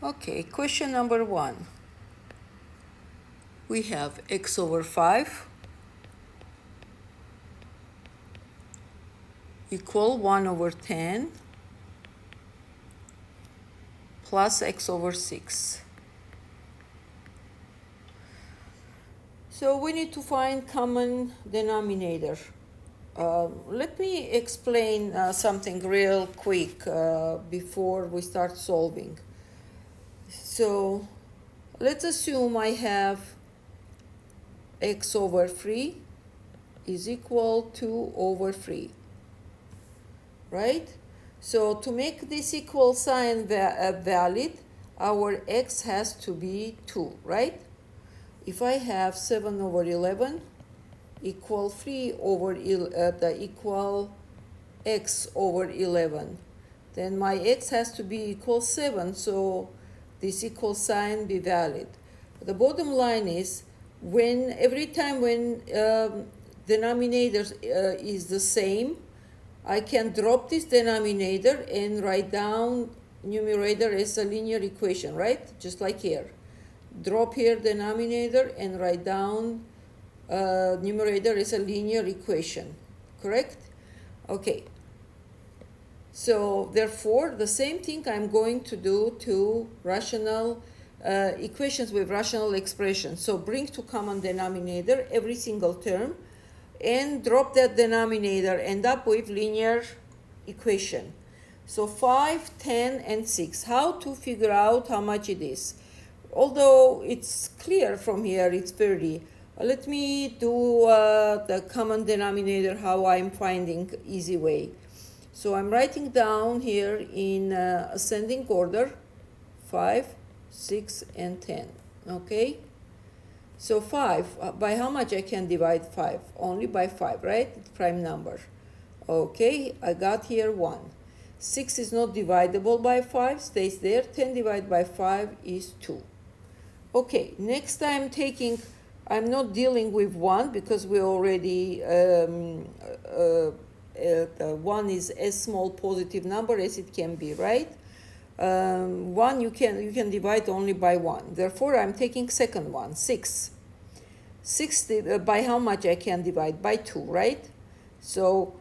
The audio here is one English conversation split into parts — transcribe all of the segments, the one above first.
Okay, question number 1. We have x over 5 equal 1 over 10 plus x over 6. So we need to find common denominator. Let me explain something real quick before we start solving. So let's assume I have x over 3 is equal to over 3, right? So to make this equal sign valid, our x has to be 2, right? If I have 7 over 11 equal 3 over equal x over 11, then my x has to be equal 7, so this equal sign be valid. The bottom line is, every time when denominator is the same, I can drop this denominator and write down numerator as a linear equation, right? Just like here. Drop here denominator and write down numerator as a linear equation, correct? Okay. So therefore, the same thing I'm going to do to rational equations with rational expressions. So bring to common denominator every single term and drop that denominator, end up with linear equation. So 5, 10, and 6. How to figure out how much it is? Although it's clear from here, it's 30. Let me do the common denominator, how I'm finding easy way. So I'm writing down here in ascending order 5, 6, and 10. Okay? So 5, by how much I can divide 5? Only by 5, right? It's prime number. Okay, I got here 1. 6 is not dividable by 5, stays there. 10 divided by 5 is 2. Okay, next I'm not dealing with 1 because we already, 1 is as small positive number as it can be, right? 1 you can divide only by 1. Therefore, I'm taking second one, 6. 6 by how much I can divide? By 2, right? So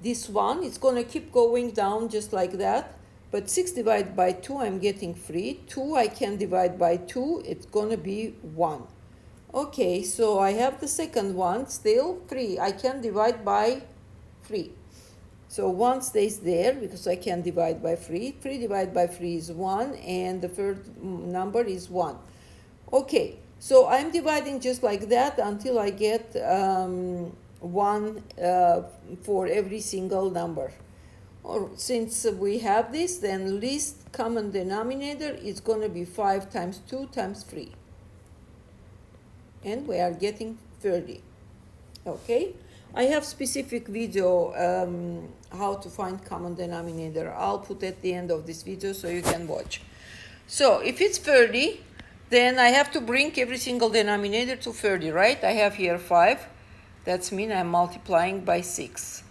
this one is going to keep going down just like that. But 6 divided by 2, I'm getting 3. 2 I can divide by 2, it's going to be 1. Okay, so I have the second one, still 3. I can divide by 3. So 1 stays there because I can divide by 3. 3 divided by 3 is 1, and the third number is 1. Okay, so I'm dividing just like that until I get 1 for every single number. Or since we have this, then least common denominator is going to be 5 times 2 times 3. And we are getting 30. Okay? I have specific video how to find common denominator. I'll put at the end of this video so you can watch. So if it's 30, then I have to bring every single denominator to 30, right? I have here 5. That means I'm multiplying by 6.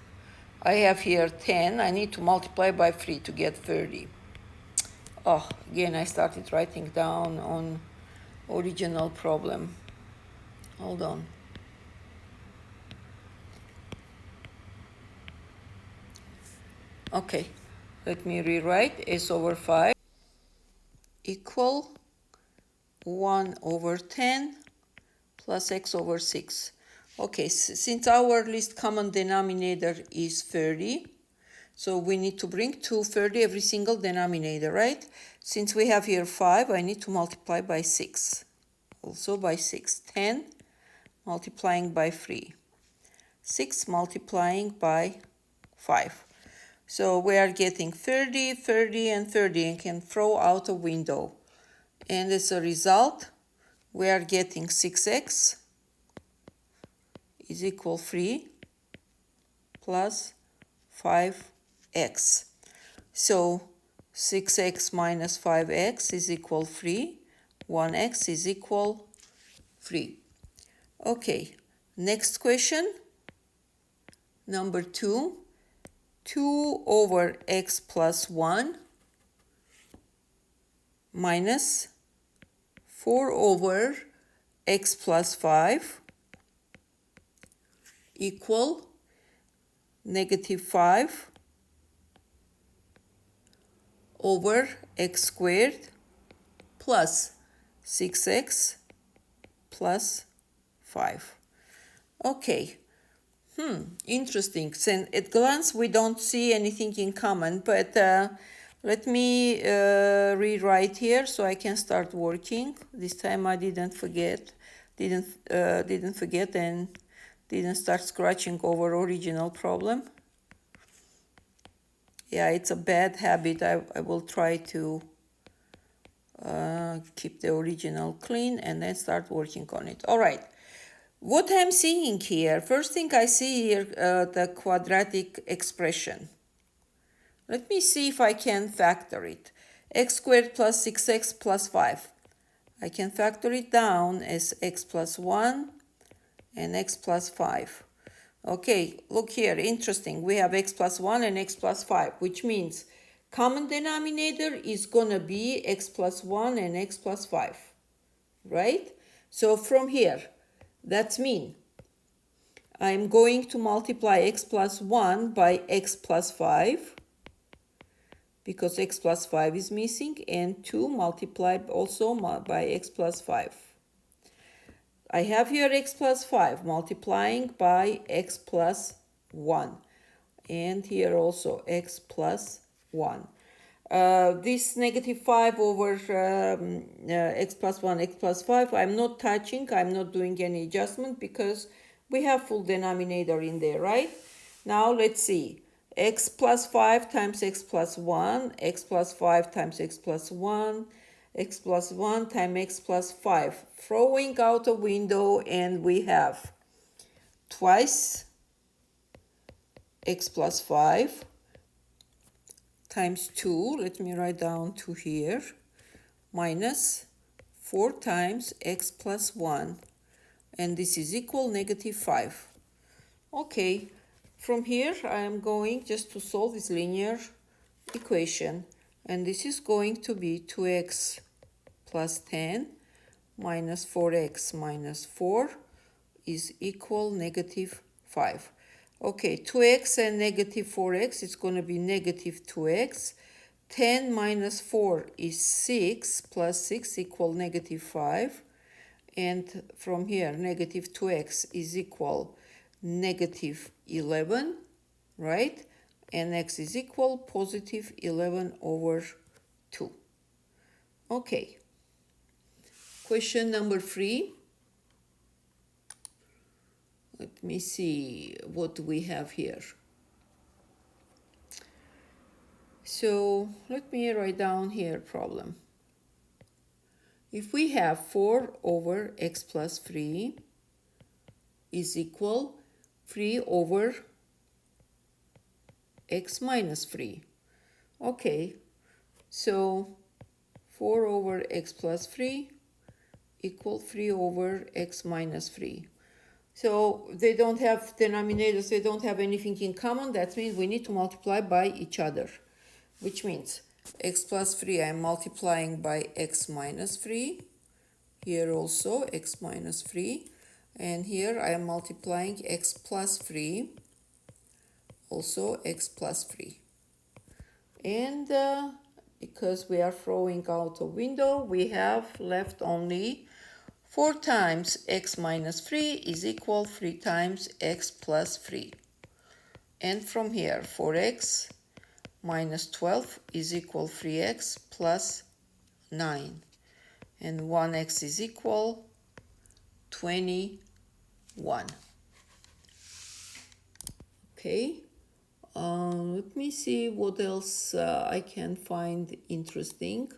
I have here 10. I need to multiply by 3 to get 30. Oh, again, I started writing down on original problem. Hold on. Okay, let me rewrite. S over 5 equal 1 over 10 plus x over 6. Okay, since our least common denominator is 30, so we need to bring to 30 every single denominator, right? Since we have here 5, I need to multiply by 6. Also by 6. 10 multiplying by 3. 6 multiplying by 5. So we are getting 30, 30, and 30, and can throw out a window. And as a result, we are getting 6x is equal 3 plus 5x. So 6x minus 5x is equal 3. 1x is equal 3. Okay, next question. Number 2. 2 over x plus 1 minus 4 over x plus 5 equal negative 5 over x squared plus 6x plus 5. Okay. Interesting. So at glance, we don't see anything in common, but let me rewrite here so I can start working. This time I didn't forget and didn't start scratching over original problem. Yeah, it's a bad habit. I will try to keep the original clean and then start working on it. All right. What I'm seeing here, first thing I see here, the quadratic expression. Let me see if I can factor it. X squared plus 6x plus 5. I can factor it down as x plus 1 and x plus 5. Okay, look here, interesting. We have x plus 1 and x plus 5, which means common denominator is going to be x plus 1 and x plus 5, right? So from here, that's mean I'm going to multiply x plus 1 by x plus 5 because x plus 5 is missing, and 2 multiplied also by x plus 5. I have here x plus 5 multiplying by x plus 1, and here also x plus 1. This negative 5 over x plus 1, x plus 5, I'm not touching, I'm not doing any adjustment because we have full denominator in there, right? Now let's see. X plus 5 times x plus 1, x plus 5 times x plus 1, x plus 1 times x plus 5. Throwing out a window, and we have twice x plus 5 times 2, let me write down 2 here, minus 4 times x plus 1, and this is equal negative 5. Okay, from here I am going just to solve this linear equation, and this is going to be 2x plus 10 minus 4x minus 4 is equal negative 5. Okay, 2x and negative 4x, it's going to be negative 2x. 10 minus 4 is 6, plus 6 equal negative 5. And from here, negative 2x is equal negative 11, right? And x is equal positive 11 over 2. Okay. Question number 3. Let me see what we have here. So let me write down here problem. If we have 4 over x plus 3 is equal 3 over x minus 3. Okay, so 4 over x plus 3 equal 3 over x minus 3. So they don't have denominators, they don't have anything in common. That means we need to multiply by each other, which means x plus 3 I'm multiplying by x minus 3. Here also x minus 3. And here I am multiplying x plus 3, also x plus 3. And because we are throwing out a window, we have left only 4 times x minus 3 is equal 3 times x plus 3. And from here, 4x minus 12 is equal 3x plus 9. And 1x is equal 21. Okay, let me see what else I can find interesting.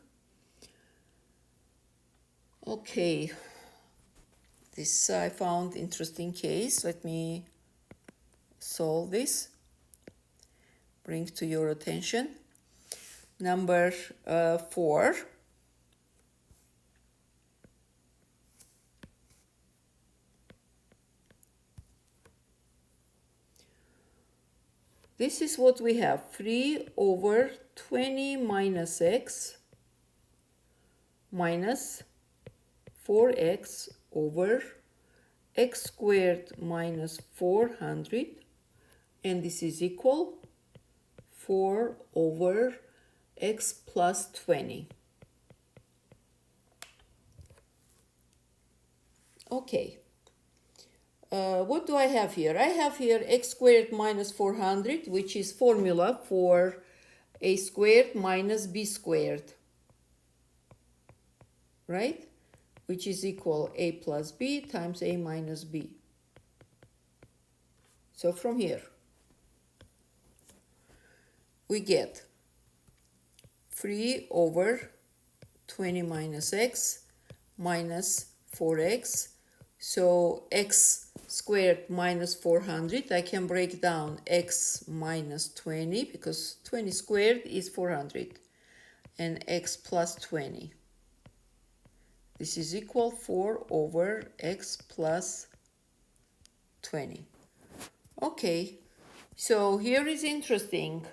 Okay. This I found interesting case. Let me solve this. Bring to your attention. Number 4. this is what we have, 3 over 20 minus x minus 4x over x squared minus 400, and this is equal 4 over x plus 20. Okay, what do I have here? I have here x squared minus 400, which is formula for a squared minus b squared, right? Which is equal a plus b times a minus b. So from here, we get 3 over 20 minus x minus 4x. So x squared minus 400, I can break down x minus 20 because 20 squared is 400, and x plus 20. This is equal 4 over x plus 20. Okay, so here is interesting.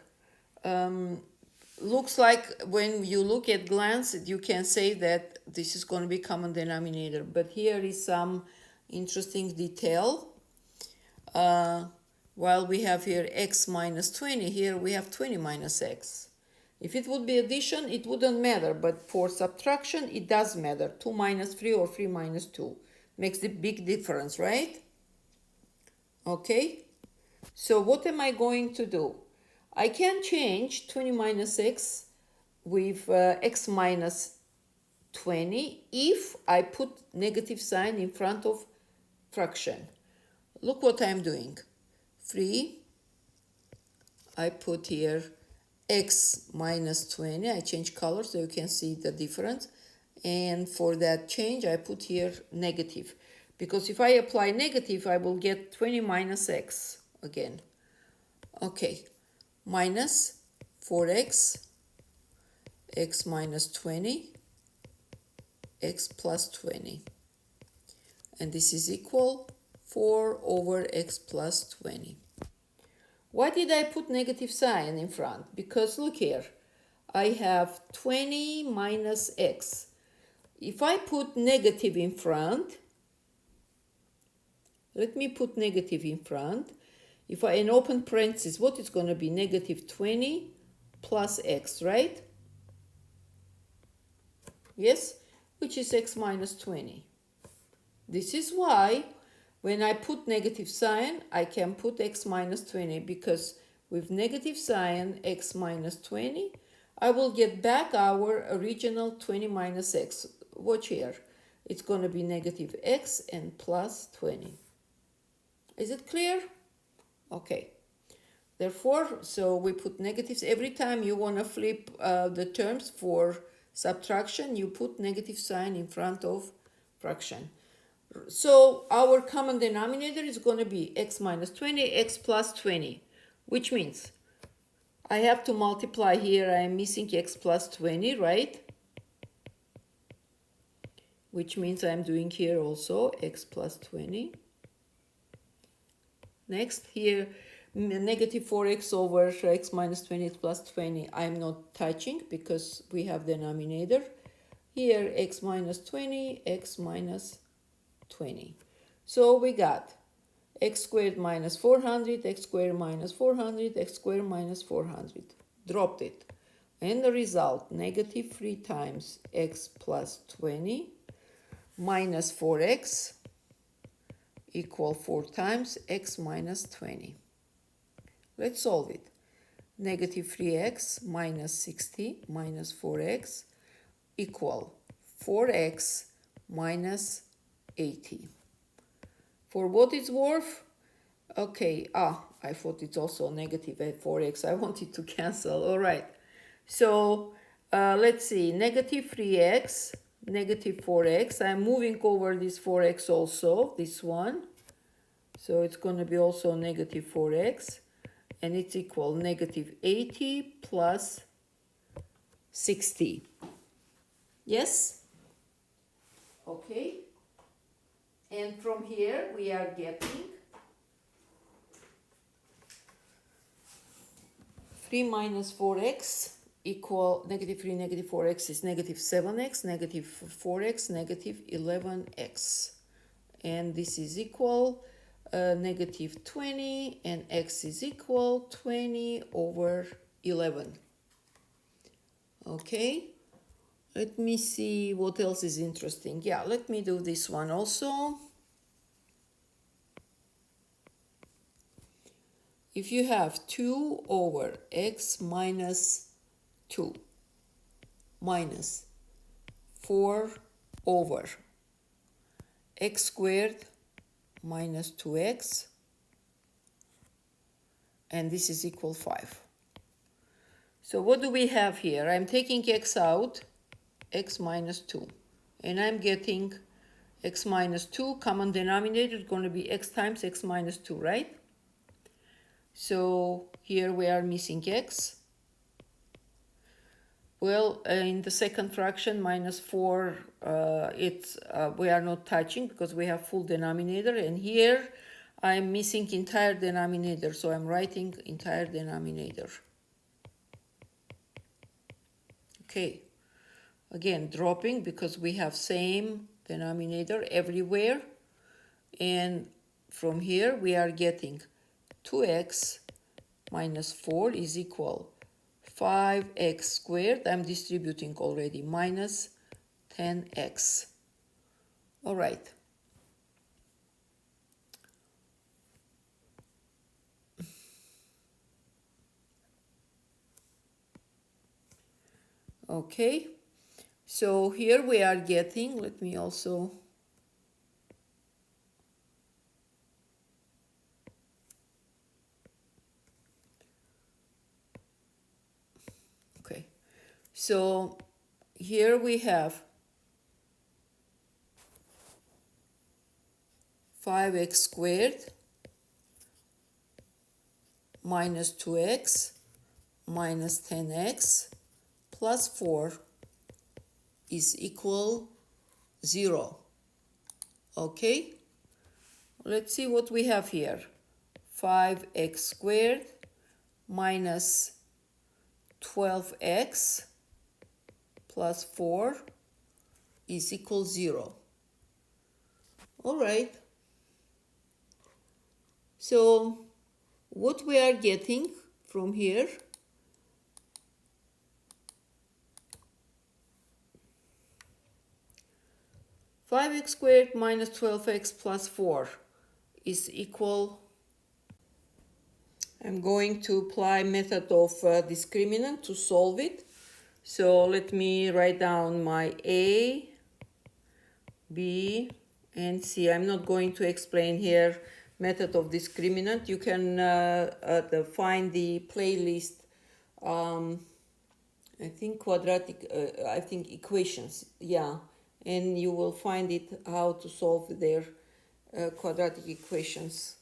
Looks like when you look at glance, you can say that this is going to be common denominator. But here is some interesting detail. While we have here x minus 20, here we have 20 minus x. If it would be addition, it wouldn't matter. But for subtraction, it does matter. 2 minus 3 or 3 minus 2 makes the big difference, right? Okay. So what am I going to do? I can change 20 minus x with x minus 20 if I put negative sign in front of fraction. Look what I'm doing. 3, I put here x minus 20. I change color so you can see the difference. And for that change, I put here negative. Because if I apply negative, I will get 20 minus x again. Okay. Minus 4x, x minus 20, x plus 20. And this is equal 4 over x plus 20. Why did I put negative sign in front? Because look here, I have 20 minus x. If I put negative in front, let me put negative in front. If I in open parentheses, what is going to be? Negative 20 plus x, right? Yes, which is x minus 20. This is why when I put negative sign, I can put x minus 20, because with negative sign x minus 20, I will get back our original 20 minus x. Watch here. It's going to be negative x and plus 20. Is it clear? Okay. Therefore, so we put negatives. Every time you want to flip the terms for subtraction, you put negative sign in front of fraction. So our common denominator is going to be x minus 20, x plus 20, which means I have to multiply here. I am missing x plus 20, right? Which means I'm doing here also x plus 20. Next, here, negative 4x over x minus 20 plus 20, I'm not touching because we have denominator. Here, x minus 20, x minus 20. So we got x squared minus 400, x squared minus 400, x squared minus 400. Dropped it. And the result, negative 3 times x plus 20 minus 4x equal 4 times x minus 20. Let's solve it. Negative 3x minus 60 minus 4x equal 4x minus 80. For what it's worth, okay, I thought it's also negative at 4x. I wanted to cancel. All right. So let's see, negative 3x, negative 4x. I'm moving over this 4x also, this one. So it's going to be also negative 4x. And it's equal negative 80 plus 60. Yes? Okay. And from here we are getting 3 minus 4x equal negative 3, negative 4x is negative 7x, negative 4x, negative 11x. And this is equal negative 20, and x is equal 20 over 11. Okay, let me see what else is interesting. Yeah, let me do this one also. If you have 2 over x minus 2 minus 4 over x squared minus 2x, and this is equal 5. So what do we have here? I'm taking x out, x minus 2, and I'm getting x minus 2, common denominator is going to be x times x minus 2, right? So here we are missing x. Well, in the second fraction, minus 4, we are not touching because we have full denominator. And here I'm missing entire denominator, so I'm writing entire denominator. Okay, again, dropping because we have same denominator everywhere. And from here, we are getting 2x minus 4 is equal 5x squared, I'm distributing already, minus 10x. All right. Okay, so here we are getting, let me also, okay, so here we have 5x squared minus 2x minus 10x plus 4 is equal 0. Okay, let's see what we have here. 5x squared minus 12x plus 4 is equal 0. All right. So what we are getting from here, five x squared minus 12x plus 4 is equal, I'm going to apply method of discriminant to solve it. So let me write down my A, B, and C. I'm not going to explain here method of discriminant. You can find the playlist, I think quadratic, I think equations, yeah. And you will find it how to solve their quadratic equations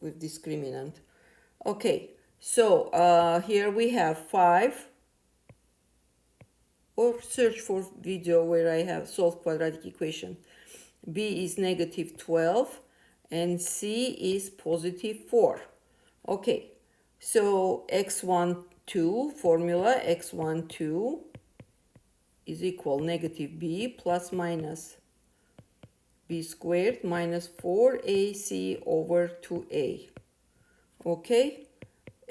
with discriminant. Okay, so here we have 5, or search for video where I have solved quadratic equation. B is negative 12 and C is positive 4. Okay, so x12 formula, x12 is equal negative b plus minus b squared minus 4ac over 2a. Okay,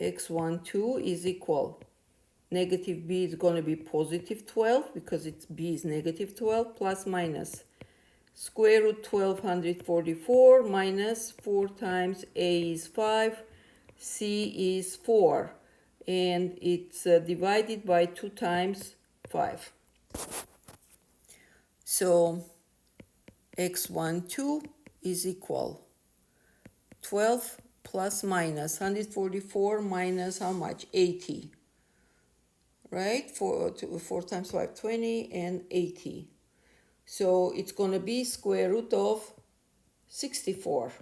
x12 is equal, negative b is going to be positive 12 because it's b is negative 12 plus minus square root 1244 minus 4 times a is 5, c is 4, and it's divided by 2 times 5. So x12 is equal 12 plus minus 144 minus how much? 80, right? 4 times 5, 20, and 80. So it's going to be square root of 64.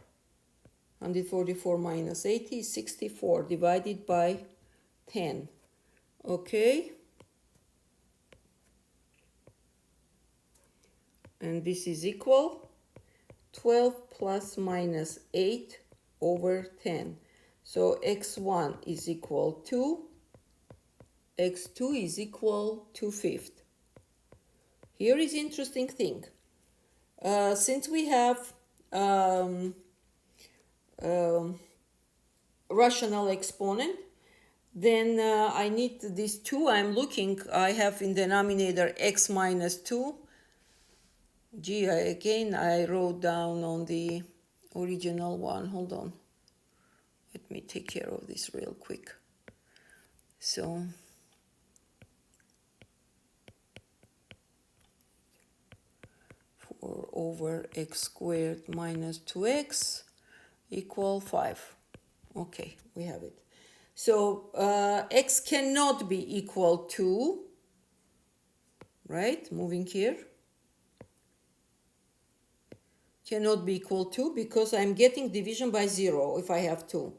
144 minus 80 is 64 divided by 10. Okay? And this is equal 12 plus minus 8 over 10. So x1 is equal to x2 is equal to fifth. Here is interesting thing. Since we have rational exponent, then I need this 2. I have in denominator x minus 2. Again, I wrote down on the original one. Hold on. Let me take care of this real quick. So, over x squared minus 2x equal 5. Okay, we have it. So x cannot be equal to, right? Moving here. Cannot be equal to because I'm getting division by 0 if I have 2.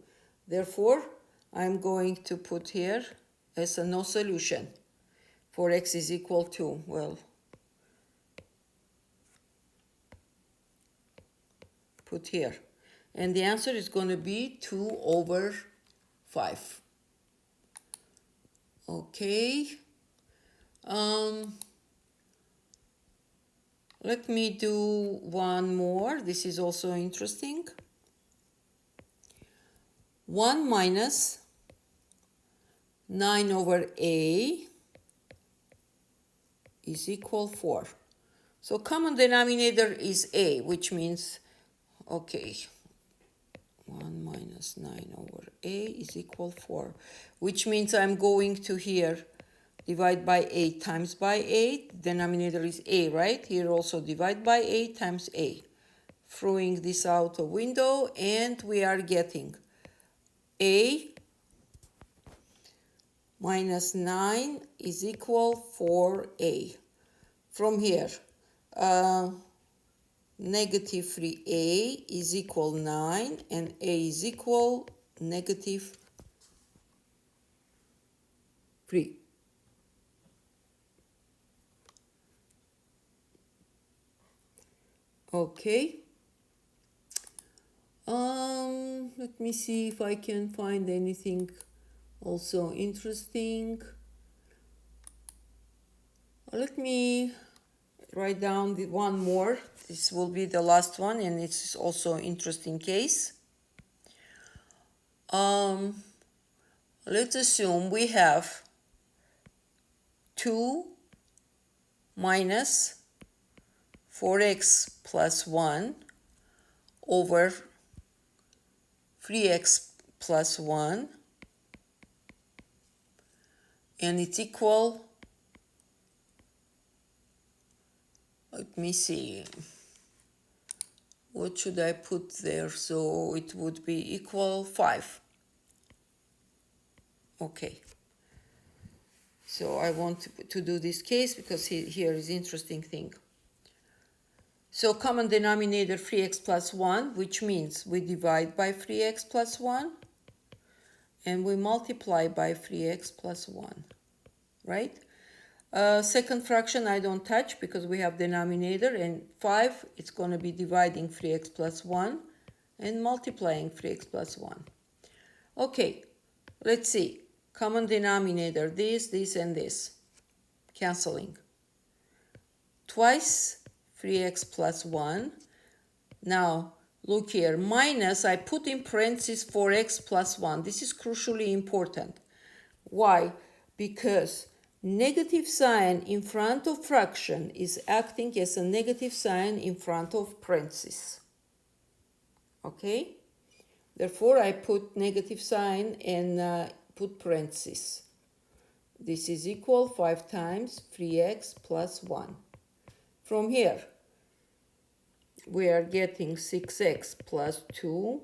Therefore, I'm going to put here as a no solution for x is equal to, well, put here. And the answer is going to be 2 over 5. Okay. Let me do one more. This is also interesting. 1 minus 9 over a is equal 4. So common denominator is a, which means, okay, 1 minus 9 over a is equal 4, which means I'm going to here divide by 8 times by 8. Denominator is a, right? Here also divide by 8 times a. Throwing this out a window, and we are getting a minus 9 is equal 4a. From here, negative 3a is equal 9, and a is equal negative 3. Okay. Let me see if I can find anything also interesting. Let me write down the one more. This will be the last one, and it's also an interesting case. Let's assume we have 2 minus 4x plus 1 over 3x plus 1, and it's equal, let me see, what should I put there? So it would be equal 5. Okay. So I want to do this case because here is interesting thing. So common denominator 3x plus 1, which means we divide by 3x plus 1 and we multiply by 3x plus 1, right? Second fraction I don't touch because we have denominator, and 5, it's going to be dividing 3x plus 1 and multiplying 3x plus 1. Okay, let's see. Common denominator, this, and this. Canceling. Twice 3x plus 1. Now, look here. Minus, I put in parentheses 4x plus 1. This is crucially important. Why? Because negative sign in front of fraction is acting as a negative sign in front of parentheses. Okay? Therefore, I put negative sign and put parentheses. This is equal 5 times 3x plus 1. From here, we are getting 6x plus 2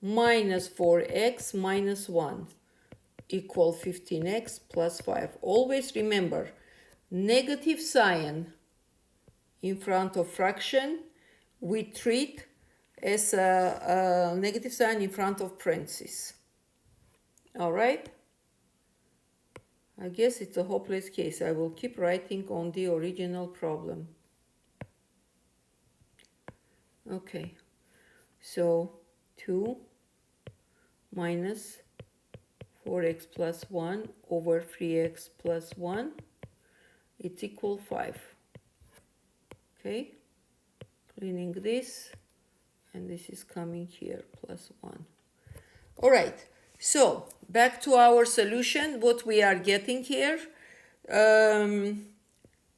minus 4x minus 1 equal 15x plus 5. Always remember, negative sign in front of fraction we treat as a negative sign in front of parentheses. All right? I guess it's a hopeless case. I will keep writing on the original problem. Okay, so 2 minus 4x plus 1 over 3x plus 1, it's equal 5. Okay, cleaning this, and this is coming here, plus 1. All right, so back to our solution. What we are getting here,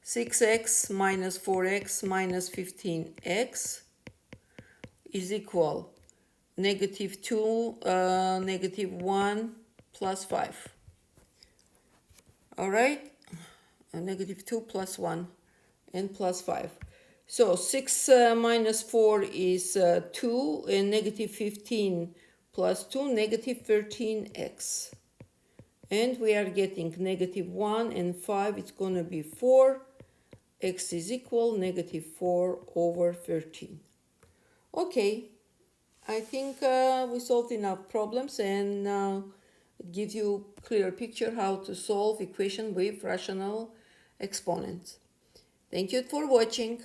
6x minus 4x minus 15x is equal negative 2, negative 1 plus 5. All right, negative 2 plus 1 and plus 5. So 6 minus 4 is 2, and negative 15 plus 2, negative 13x. And we are getting negative 1 and 5, it's going to be 4. X is equal negative 4 over 13. Okay, I think we solved enough problems, and it gives you a clear picture how to solve equation with rational exponents. Thank you for watching.